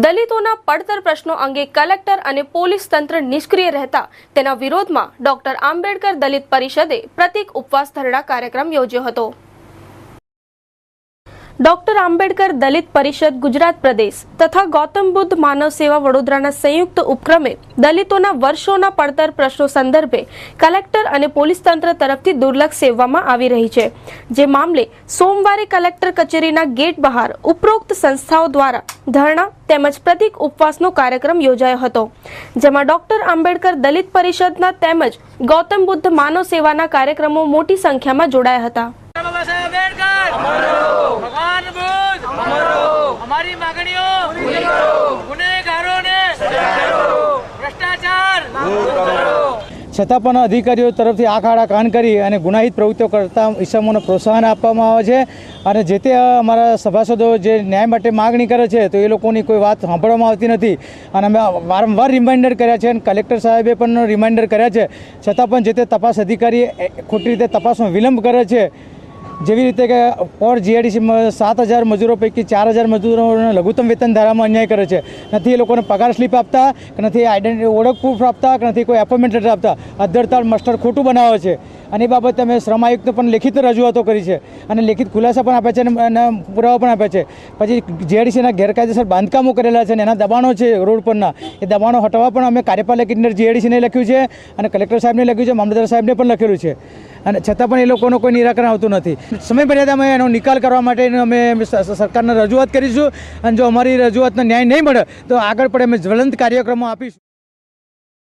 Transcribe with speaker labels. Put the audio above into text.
Speaker 1: દલિતોના પડતર પ્રશ્નો અંગે કલેક્ટર અને પોલીસ તંત્ર નિષ્ક્રિય રહેતા તેના વિરોધમાં ડોક્ટર આંબેડકર દલિત પરિષદે પ્રતિક ઉપવાસ ધરણા કાર્યક્રમ યોજ્યો હતો। ડોક્ટર આંબેડકર દલિત પરિષદ ગુજરાત પ્રદેશ તથા ગૌતમ બુદ્ધ માનવ સેવા વડોદરાના સંયુક્ત ઉપક્રમે દલિતોના વર્ષોના પડતર પ્રશ્નો સંદર્ભે કલેક્ટર અને પોલીસ તંત્ર તરફથી દુર્લક્ષ સેવવામાં આવી રહી છે, જે મામલે સોમવારે કલેક્ટર કચેરીના ગેટ બહાર ઉપરોક્ત સંસ્થાઓ દ્વારા ધરણા તેમજ પ્રતિક ઉપવાસનો કાર્યક્રમ યોજાયો હતો, જેમાં ડોક્ટર આંબેડકર દલિત પરિષદના તેમજ ગૌતમ બુદ્ધ માનવ સેવાના કાર્યક્રમો મોટી સંખ્યામાં જોડાયા હતા।
Speaker 2: भगवान बुद्ध हमारी मांगणियों गुनेगारों ने भ्रष्टाचार
Speaker 3: छतां पण अधिकारीओ तरफथी आंख आड़ा कान करी अने गुनाहित प्रवृत्तिओ करता ईसमोने प्रोत्साहन आपवामां आवे छे अने जे ते अमारा सभासदो जे न्याय माटे मागणी करे छे तो ए लोकोनी कोई वात सांभळवामां आवती नथी अने अमे वारंवार रिमाइंडर कर्या छे अने कलेक्टर साहेबे पण रिमाइंडर कर्या छे छतां पण जे ते तपास अधिकारी खोटी रीते तपासमां विलंब करे छे। જેવી રીતે કે ઓર જીઆઈડીસીમાં 7,000 મજૂરો પૈકી 4,000 મજૂરોને લઘુત્તમ વેતન ધારામાં અન્યાય કરે છે, નથી એ લોકોને પગાર સ્લીપ આપતા કે નથી આઈડેન્ટિટી ઓળખ પ્રૂફ આપતા કે નથી કોઈ એપોઇન્ટમેન્ટ લેટર આપતા, અધ્ધરતાળ મસ્ટર ખોટું બનાવે છે અને એ બાબતે અમે શ્રમ આયુક્તને પણ લેખિત રજૂઆતો કરી છે અને લેખિત ખુલાસા પણ આપ્યા છે અને પુરાવા પણ આપ્યા છે। પછી જીઆઈડીસીના ગેરકાયદેસર બાંધકામો કરેલા છે અને એના દબાણો છે રોડ પરના, એ દબાણો હટાવવા પણ અમે કાર્યપાલક ઇજનેર જીઆઈડીસીને લખ્યું છે અને કલેક્ટર સાહેબને લખ્યું છે, મામલતદાર સાહેબને પણ લખેલું છે અને છતાં પણ એ લોકોનો કોઈ નિરાકરણ આવતું નથી। સમય મર્યાદામાં એનો નિકાલ કરવા માટે અમે સરકારને રજૂઆત કરીશું અને જો અમારી રજૂઆતનો ન્યાય નહીં મળે તો આગળ પણ અમે જ્વલંત કાર્યક્રમો આપીશું।